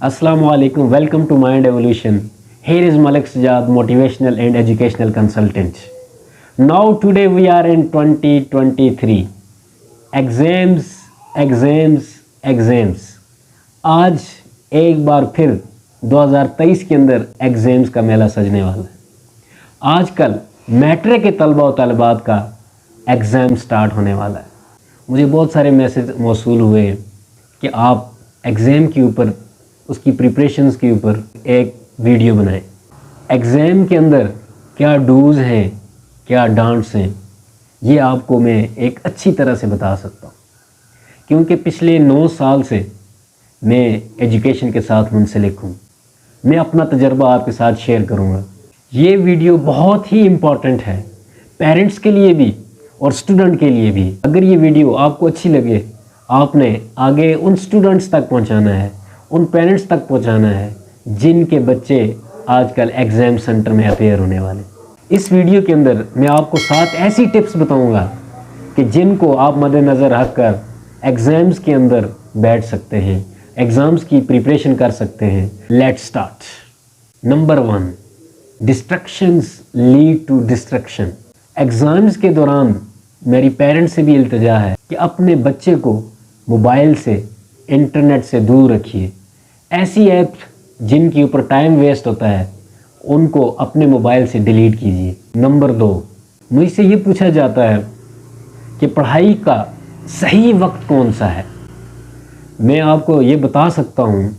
Assalamu alaikum. Welcome to Mind Evolution. Here is Malik Sajad, motivational and educational consultant. Now today we are in 2023. Exams, exams, exams. आज एक बार फिर 2023 के अंदर exams का मेला सजने वाला है। आजकल मैट्रिक के तलबा और तलबात का एग्ज़ाम स्टार्ट होने वाला है। मुझे बहुत सारे मैसेज मौसूल हुए कि आप एग्ज़ाम के ऊपर, उसकी प्रिपरेशंस के ऊपर एक वीडियो बनाएं। एग्ज़ाम के अंदर क्या डूज़ हैं, क्या डांट्स हैं, ये आपको मैं एक अच्छी तरह से बता सकता हूँ, क्योंकि पिछले 9 साल से मैं एजुकेशन के साथ मुंसलिक हूँ। मैं अपना तजर्बा आपके साथ शेयर करूँगा। ये वीडियो बहुत ही इम्पॉर्टेंट है, पेरेंट्स के लिए भी और स्टूडेंट के लिए भी। अगर ये वीडियो आपको अच्छी लगे, आपने आगे उन स्टूडेंट्स तक पहुँचाना है, उन पेरेंट्स तक पहुँचाना है जिनके बच्चे आजकल एग्ज़ाम सेंटर में अपेयर होने वाले। इस वीडियो के अंदर मैं आपको 7 ऐसी टिप्स बताऊँगा कि जिनको आप मद्देनज़र रख कर एग्ज़ाम्स के अंदर बैठ सकते हैं, एग्ज़ाम्स की प्रिपरेशन कर सकते हैं। Let's start. Number 1, distractions lead to destruction. Exams के दौरान मेरी पेरेंट्स से भी इल्तिजा है कि अपने बच्चे को मोबाइल से, इंटरनेट से दूर रखिए। ऐसी ऐप जिनके ऊपर टाइम वेस्ट होता है उनको अपने मोबाइल से डिलीट कीजिए। नंबर 2, मुझसे ये पूछा जाता है कि पढ़ाई का सही वक्त कौन सा है। मैं आपको ये बता सकता हूँ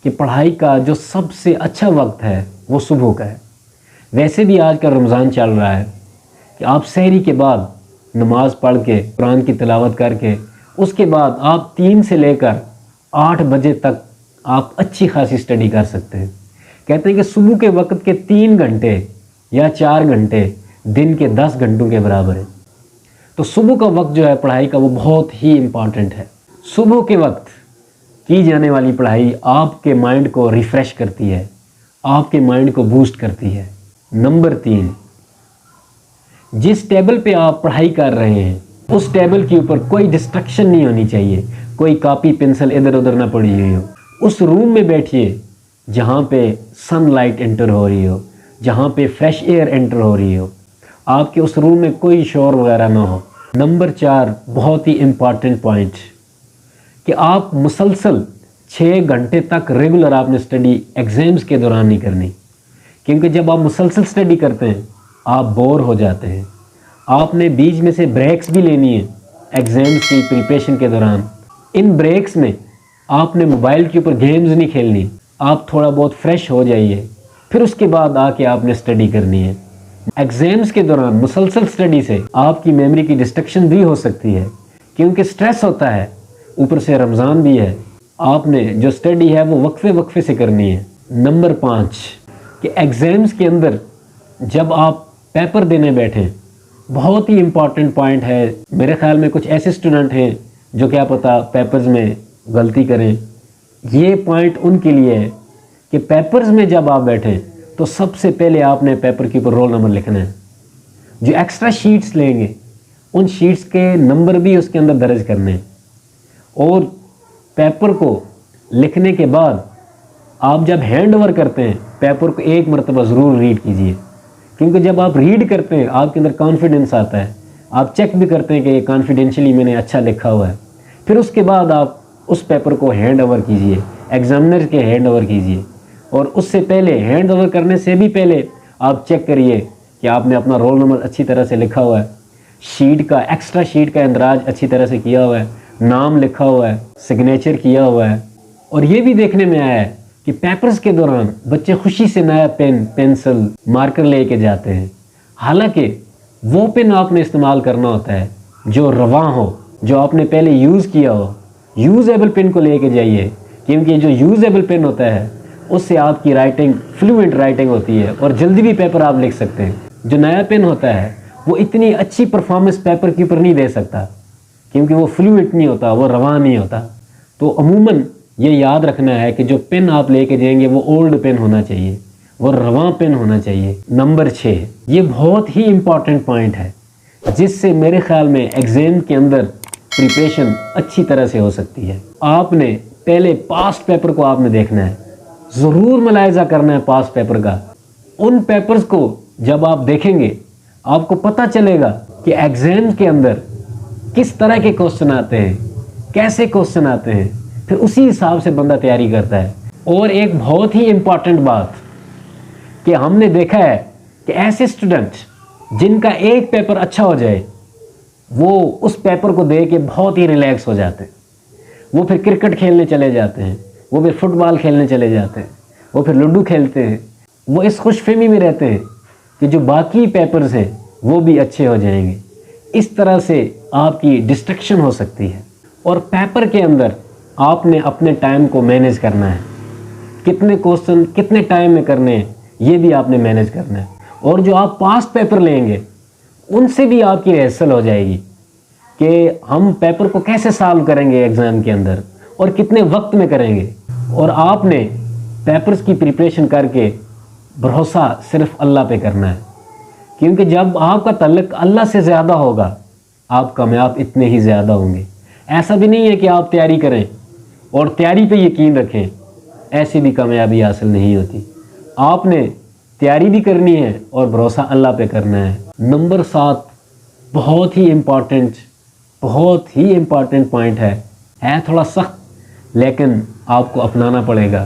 कि पढ़ाई का जो सबसे अच्छा वक्त है वो सुबह का है। वैसे भी आज का रमज़ान चल रहा है कि आप सहरी के बाद नमाज़ पढ़ के, कुरान की तिलावत करके, उसके बाद आप 3 से लेकर 8 बजे तक आप अच्छी खासी स्टडी कर सकते हैं। कहते हैं कि सुबह के वक्त के 3 घंटे या 4 घंटे दिन के 10 घंटों के बराबर है। तो सुबह का वक्त जो है पढ़ाई का वो बहुत ही इम्पॉर्टेंट है। सुबह के वक्त की जाने वाली पढ़ाई आपके माइंड को रिफ़्रेश करती है, आपके माइंड को बूस्ट करती है। नंबर 3, जिस टेबल पे आप पढ़ाई कर रहे हैं उस टेबल के ऊपर कोई डिस्ट्रक्शन नहीं होनी चाहिए, कोई कॉपी पेंसिल इधर उधर ना पड़ी हुई हो। उस रूम में बैठिए जहाँ पे सनलाइट एंटर हो रही हो, जहाँ पे फ्रेश एयर एंटर हो रही हो। आपके उस रूम में कोई शोर वगैरह ना हो। नंबर 4, बहुत ही इम्पॉर्टेंट पॉइंट, कि आप मुसलसल 6 घंटे तक रेगुलर आपने स्टडी एग्ज़ाम्स के दौरान नहीं करनी, क्योंकि जब आप मुसलसल स्टडी करते हैं आप बोर हो जाते हैं। आपने बीच में से ब्रेक्स भी लेनी है एग्ज़ाम्स की प्रिपरेशन के दौरान। इन ब्रेक्स में आपने मोबाइल के ऊपर गेम्स नहीं खेलनी, आप थोड़ा बहुत फ्रेश हो जाइए, फिर उसके बाद आके आपने स्टडी करनी है। एग्ज़ाम्स के दौरान मुसलसल स्टडी से आपकी मेमोरी की डिस्ट्रक्शन भी हो सकती है, क्योंकि स्ट्रेस होता है, ऊपर से रमज़ान भी है। आपने जो स्टडी है वो वक्फे वक्फे से करनी है। नंबर 5, कि एग्ज़ाम्स के अंदर जब आप पेपर देने बैठें, बहुत ही इम्पॉर्टेंट पॉइंट है। मेरे ख्याल में कुछ ऐसे स्टूडेंट हैं जो क्या पता पेपर्स में गलती करें। ये पॉइंट उनके लिए है कि पेपर्स में जब आप बैठें तो सबसे पहले आपने पेपर के ऊपर रोल नंबर लिखना है। जो एक्स्ट्रा शीट्स लेंगे उन शीट्स के नंबर भी उसके अंदर दर्ज करने हैं। और पेपर को लिखने के बाद आप जब हैंड ओवर करते हैं पेपर को एक मरतबा ज़रूर रीड कीजिए, क्योंकि जब आप रीड करते हैं आपके अंदर कॉन्फिडेंस आता है। आप चेक भी करते हैं कि ये कॉन्फिडेंशियली मैंने अच्छा लिखा हुआ है। फिर उसके बाद आप उस पेपर को हैंड ओवर कीजिए, एग्जामिनर के हैंड ओवर कीजिए। और उससे पहले, हैंड ओवर करने से भी पहले आप चेक करिए कि आपने अपना रोल नंबर अच्छी तरह से लिखा हुआ है, शीट का, एक्स्ट्रा शीट का इंदराज अच्छी तरह से किया हुआ है, नाम लिखा हुआ है, सिग्नेचर किया हुआ है। और ये भी देखने में आया है कि पेपर्स के दौरान बच्चे खुशी से नया पेन, पेंसिल, मार्कर लेके जाते हैं। हालांकि वो पेन आपने इस्तेमाल करना होता है जो रवां हो, जो आपने पहले यूज़ किया हो। यूज़ेबल पेन को लेके जाइए, क्योंकि जो यूज़ेबल पेन होता है उससे आपकी राइटिंग फ्लुएंट राइटिंग होती है और जल्दी भी पेपर आप लिख सकते हैं। जो नया पेन होता है वो इतनी अच्छी परफॉर्मेंस पेपर के ऊपर नहीं दे सकता, क्योंकि वो फ्लुएंट नहीं होता, वो रवां नहीं होता। तो अमूमन ये याद रखना है कि जो पेन आप लेके जाएंगे वो ओल्ड पेन होना चाहिए, वो रवां पेन होना चाहिए। नंबर 6, ये बहुत ही इम्पॉर्टेंट पॉइंट है जिससे मेरे ख्याल में एग्ज़ाम के अंदर प्रिपरेशन अच्छी तरह से हो सकती है। आपने پہلے پاسٹ پیپر کو آپ نے دیکھنا ہے، ضرور ملاحظہ کرنا ہے پاسٹ پیپر کا۔ ان پیپرز کو جب آپ دیکھیں گے آپ کو پتہ چلے گا کہ ایگزام کے اندر کس طرح کے کوسچن آتے ہیں، کیسے کوسچن آتے ہیں، پھر اسی حساب سے بندہ تیاری کرتا ہے۔ اور ایک بہت ہی امپورٹنٹ بات کہ ہم نے دیکھا ہے کہ ایسے اسٹوڈنٹ جن کا ایک پیپر اچھا ہو جائے وہ اس پیپر کو دے کے بہت ہی ریلیکس ہو جاتے ہیں، وہ پھر کرکٹ کھیلنے چلے جاتے ہیں، وہ پھر فٹ بال کھیلنے چلے جاتے ہیں، وہ پھر لوڈو کھیلتے ہیں، وہ اس خوش فہمی میں رہتے ہیں کہ جو باقی پیپرز ہیں وہ بھی اچھے ہو جائیں گے۔ اس طرح سے آپ کی ڈسٹریکشن ہو سکتی ہے۔ اور پیپر کے اندر آپ نے اپنے ٹائم کو مینیج کرنا ہے، کتنے کوسچن کتنے ٹائم میں کرنے ہیں یہ بھی آپ نے مینیج کرنا ہے۔ اور جو آپ پاسٹ پیپر لیں گے ان سے بھی آپ کی ریہرسل ہو جائے گی کہ ہم پیپر کو کیسے سالو کریں گے ایگزام کے اندر اور کتنے وقت میں کریں گے۔ اور آپ نے پیپرز کی پریپریشن کر کے بھروسہ صرف اللہ پہ کرنا ہے، کیونکہ جب آپ کا تعلق اللہ سے زیادہ ہوگا آپ کامیاب اتنے ہی زیادہ ہوں گے۔ ایسا بھی نہیں ہے کہ آپ تیاری کریں اور تیاری پہ یقین رکھیں، ایسی بھی کامیابی حاصل نہیں ہوتی۔ آپ نے تیاری بھی کرنی ہے اور بھروسہ اللہ پہ کرنا ہے۔ نمبر 7 بہت ہی امپورٹنٹ پوائنٹ ہے تھوڑا سخت لیکن آپ کو اپنانا پڑے گا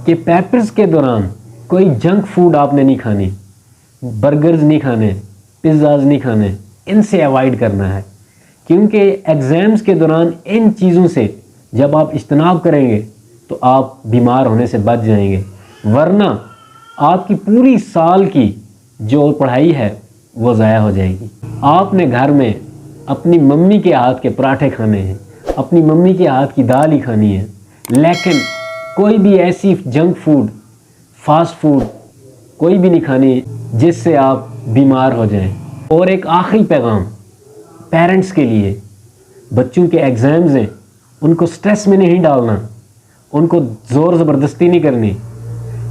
کہ پیپرز کے دوران کوئی جنک فوڈ آپ نے نہیں کھانی، برگرز نہیں کھانے، پیزاز نہیں کھانے، ان سے ایوائڈ کرنا ہے، کیونکہ ایگزامز کے دوران ان چیزوں سے جب آپ اجتناب کریں گے تو آپ بیمار ہونے سے بچ جائیں گے، ورنہ آپ کی پوری سال کی جو پڑھائی ہے وہ ضائع ہو جائے گی۔ آپ نے گھر میں اپنی ممی کے ہاتھ کے پراٹھے کھانے ہیں، اپنی ممی کے ہاتھ کی دال ہی کھانی ہے، لیکن کوئی بھی ایسی جنک فوڈ، فاسٹ فوڈ کوئی بھی نہیں کھانی جس سے آپ بیمار ہو جائیں۔ اور ایک آخری پیغام پیرنٹس کے لیے، بچوں کے ایگزامز ہیں ان کو سٹریس میں نہیں ڈالنا، ان کو زور زبردستی نہیں کرنی،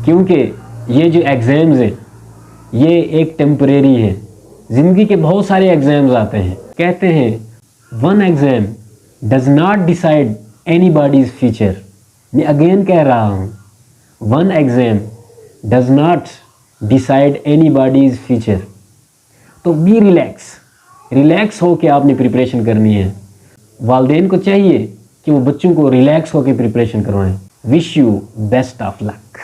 کیونکہ یہ جو ایگزامز ہیں یہ ایک ٹیمپریری ہے۔ زندگی کے بہت سارے ایگزامز آتے ہیں، کہتے ہیں one exam does not decide any bodies future. میں اگین کہہ رہا ہوں، one exam does not decide any bodies future. تو بی ریلیکس ہو کے آپ نے پریپریشن کرنی ہے۔ والدین کو چاہیے کہ وہ بچوں کو ریلیکس ہو کے پریپریشن کروائیں۔ Wish you best of look.